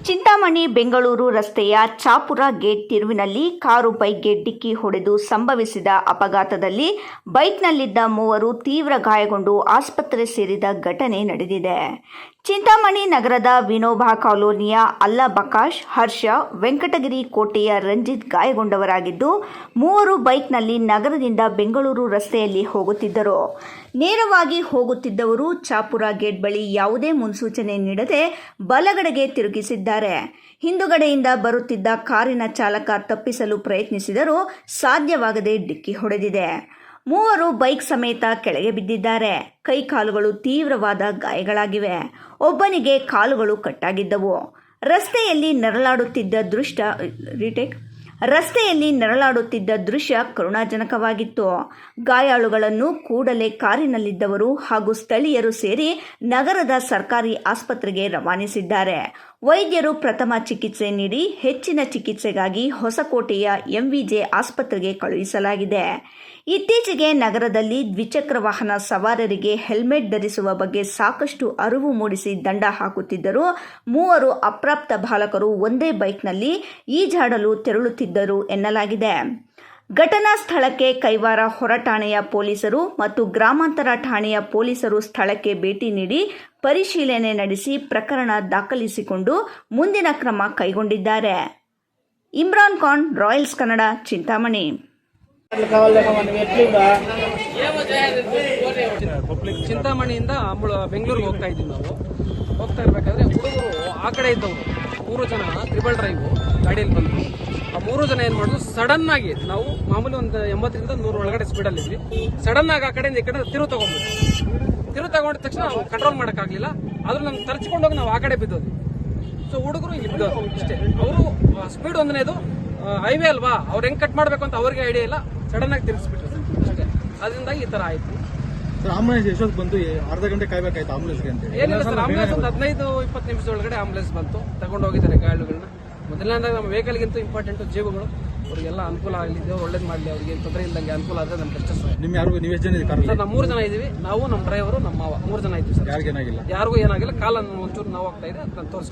ಚಿಂತಾಮಣಿ ಬೆಂಗಳೂರು ರಸ್ತೆಯ ಚಾಪುರ gate ತಿರುವಿನಲ್ಲಿ car ಬೈಕ್ಗೆ ಡಿಕ್ಕಿ ಹೊಡೆದು ಸಂಭವಿಸಿದ ಅಪಘಾತದಲ್ಲಿ ಬೈಕ್ನಲ್ಲಿದ್ದ ಮೂವರು ತೀವ್ರ ಗಾಯಗೊಂಡು ಆಸ್ಪತ್ರೆ ಸೇರಿದ ಘಟನೆ ನಡೆದಿದೆ. ಚಿಂತಾಮಣಿ ನಗರದ ವಿನೋಬಾ ಕಾಲೋನಿಯ ಅಲ್ಲಬಕಾಶ್, ಹರ್ಷ, ವೆಂಕಟಗಿರಿ ಕೋಟೆಯ ರಂಜಿತ್ ಗಾಯಗೊಂಡವರಾಗಿದ್ದು, ಮೂವರು ಬೈಕ್ನಲ್ಲಿ ನಗರದಿಂದ ಬೆಂಗಳೂರು ರಸ್ತೆಯಲ್ಲಿ ಹೋಗುತ್ತಿದ್ದರು. ನೇರವಾಗಿ ಹೋಗುತ್ತಿದ್ದವರು ಚಾಪುರ ಗೇಟ್ ಬಳಿ ಯಾವುದೇ ಮುನ್ಸೂಚನೆ ನೀಡದೆ ಬಲಗಡೆಗೆ ತಿರುಗಿಸಿದ್ದಾರೆ. ಹಿಂದುಗಡೆಯಿಂದ ಬರುತ್ತಿದ್ದ ಕಾರಿನ ಚಾಲಕ ತಪ್ಪಿಸಲು ಪ್ರಯತ್ನಿಸಿದರೂ ಸಾಧ್ಯವಾಗದೆ ಡಿಕ್ಕಿ ಹೊಡೆದಿದೆ. ಮೂವರು ಬೈಕ್ ಸಮೇತ ಕೆಳಗೆ ಬಿದ್ದಿದ್ದಾರೆ. ಕೈಕಾಲುಗಳು ತೀವ್ರವಾದ ಗಾಯಗಳಾಗಿವೆ. ಒಬ್ಬನಿಗೆ ಕಾಲುಗಳು ಕಟ್ಟಾಗಿದ್ದವು. ರಸ್ತೆಯಲ್ಲಿ ನರಳಾಡುತ್ತಿದ್ದ ದೃಶ್ಯ ಕರುಣಾಜನಕವಾಗಿತ್ತು. ಗಾಯಾಳುಗಳನ್ನು ಕೂಡಲೇ ಕಾರಿನಲ್ಲಿದ್ದವರು ಹಾಗೂ ಸ್ಥಳೀಯರು ಸೇರಿ ನಗರದ ಸರ್ಕಾರಿ ಆಸ್ಪತ್ರೆಗೆ ರವಾನಿಸಿದ್ದಾರೆ. ವೈದ್ಯರು ಪ್ರಥಮ ಚಿಕಿತ್ಸೆ ನೀಡಿ ಹೆಚ್ಚಿನ ಚಿಕಿತ್ಸೆಗಾಗಿ ಹೊಸಕೋಟೆಯ ಎಂವಿಜೆ ಆಸ್ಪತ್ರೆಗೆ ಕಳುಹಿಸಲಾಗಿದೆ. ಇತ್ತೀಚೆಗೆ ನಗರದಲ್ಲಿ ದ್ವಿಚಕ್ರ ವಾಹನ ಸವಾರರಿಗೆ ಹೆಲ್ಮೆಟ್ ಧರಿಸುವ ಬಗ್ಗೆ ಸಾಕಷ್ಟು ಅರಿವು ಮೂಡಿಸಿ ದಂಡ ಹಾಕುತ್ತಿದ್ದರು. ಮೂವರು ಅಪ್ರಾಪ್ತ ಬಾಲಕರು ಒಂದೇ ಬೈಕ್ನಲ್ಲಿ ಈಜಾಡಲು ತೆರಳುತ್ತಿದ್ದರು ಎನ್ನಲಾಗಿದೆ. ಘಟನಾ ಸ್ಥಳಕ್ಕೆ ಕೈವಾರ ಹೊರ ಠಾಣೆಯ ಪೊಲೀಸರು ಮತ್ತು ಗ್ರಾಮಾಂತರ ಠಾಣೆಯ ಪೊಲೀಸರು ಸ್ಥಳಕ್ಕೆ ಭೇಟಿ ನೀಡಿ ಪರಿಶೀಲನೆ ನಡೆಸಿ ಪ್ರಕರಣ ದಾಖಲಿಸಿಕೊಂಡು ಮುಂದಿನ ಕ್ರಮ ಕೈಗೊಂಡಿದ್ದಾರೆ. ಇಮ್ರಾನ್ ಖಾನ್, ರಾಯಲ್ಸ್ ಕನ್ನಡ, ಚಿಂತಾಮಣಿ. ಚಿಂತಾಮಣಿಯಿಂದ ಬೆಂಗಳೂರಿಗೆ ಹೋಗ್ತಾ ಇದ್ದೀವಿ. ನಾವು ಹೋಗ್ತಾ ಇರ್ಬೇಕಾದ್ರೆ ಹುಡುಗರು ಆ ಕಡೆ ಇದ್ದವರು 3 ಜನ ತ್ರಿಬಲ್ ಡ್ರೈವ್ ಗಾಡಿಯಲ್ಲಿ ಬಂದರು. ಆ 3 ಜನ ಏನ್ ಮಾಡಿದ್ರು, ಸಡನ್ ಆಗಿ ನಾವು ಮಾಮೂಲಿ ಒಂದು 80ರಿಂದ 100 ಒಳಗಡೆ ಸ್ಪೀಡಲ್ಲಿ ಇದ್ವಿ. ಸಡನ್ ಆಗಿ ಆ ಕಡೆಯಿಂದ ಈ ಕಡೆ ತಿರುವು ತಗೊಂಡಿದ ತಕ್ಷಣ ನಾವು ಕಂಟ್ರೋಲ್ ಮಾಡೋಕ್ಕಾಗಲಿಲ್ಲ. ಆದ್ರೂ ನಮ್ಗೆ ತರ್ಚ್ಕೊಂಡೋಗಿ ನಾವು ಆ ಕಡೆ ಬಿದ್ದೋದು. ಸೊ ಹುಡುಗರು ಇಲ್ಲಿ ಬಿದ್ದೋರು ಇಷ್ಟೇ. ಅವರು ಸ್ಪೀಡ್ ಒಂದನೇದು ಹೈವೇ ಅಲ್ವಾ, ಅವ್ರು ಹೆಂಗ್ ಕಟ್ ಮಾಡ್ಬೇಕು ಅಂತ ಅವ್ರಿಗೆ ಐಡಿಯಾ ಇಲ್ಲ, ಸಡನ್ ಆಗಿ ತಿರ್ಗಿಸ್ಬಿಟ್ರು ಅಷ್ಟೇ. ಅದರಿಂದ ಈ ತರ ಆಯ್ತು. ಆಂಬುಲೆನ್ಸ್ ಎಷ್ಟೊತ್ತು ಬಂತು? ಅರ್ಧ ಗಂಟೆ ಕಾಯ್ಬೇಕಾಯ್ತು ಆಂಬುಲೆನ್ಸ್ಗೆ ಅಂತ. ಏನಿಲ್ಲ ಸರ್, ಆಂಬುಲೆನ್ಸ್ ಒಂದು 15-20 ನಿಮಿಷದೊಳಗಡೆ ಆಂಬುಲೆನ್ಸ್ ಬಂತು, ತಗೊಂಡು ಹೋಗಿದ್ದಾರೆ ಗಾಯಾಳುಗಳನ್ನ. ಮೊದಲನೇದಾಗ ನಮ್ಮ ವೆಹಿಕಲ್ಗಿಂತ ಇಂಪಾರ್ಟೆಂಟ್ ಜೀವಗಳು. ಅವ್ರಿಗೆಲ್ಲ ಅನುಕೂಲ ಆಗಲಿ, ಒಳ್ಳೇದು ಮಾಡಲಿ, ಅವ್ರಿಗೆ ತೊಂದರೆ ಇಲ್ದಂಗೆ ಅನುಕೂಲ ಆದರೆ ನಮ್ಗೆ ಅಷ್ಟೇ ಸರ್. ನೀವು ಎಷ್ಟು ಜನ ಇದ್ದೀವಿ ಸರ್? ನಾವು 3 ಜನ ಇದ್ದೀವಿ. ನಾವು, ನಮ್ಮ ಡ್ರೈವರು, ನಮ್ಮ ಮಾವ 3 ಜನ ಇದ್ದೀವಿ ಸರ್. ಯಾರಿಗೂ ಏನಾಗಿಲ್ಲ? ಯಾರಿಗೂ ಏನಾಗಿಲ್ಲ. ಕಾಲನ್ನು ಒಂಚೂರು ನೋವಾಗ್ತಾ ಇದೆ, ಅದನ್ನ ತೋರಿಸ್ತೀವಿ.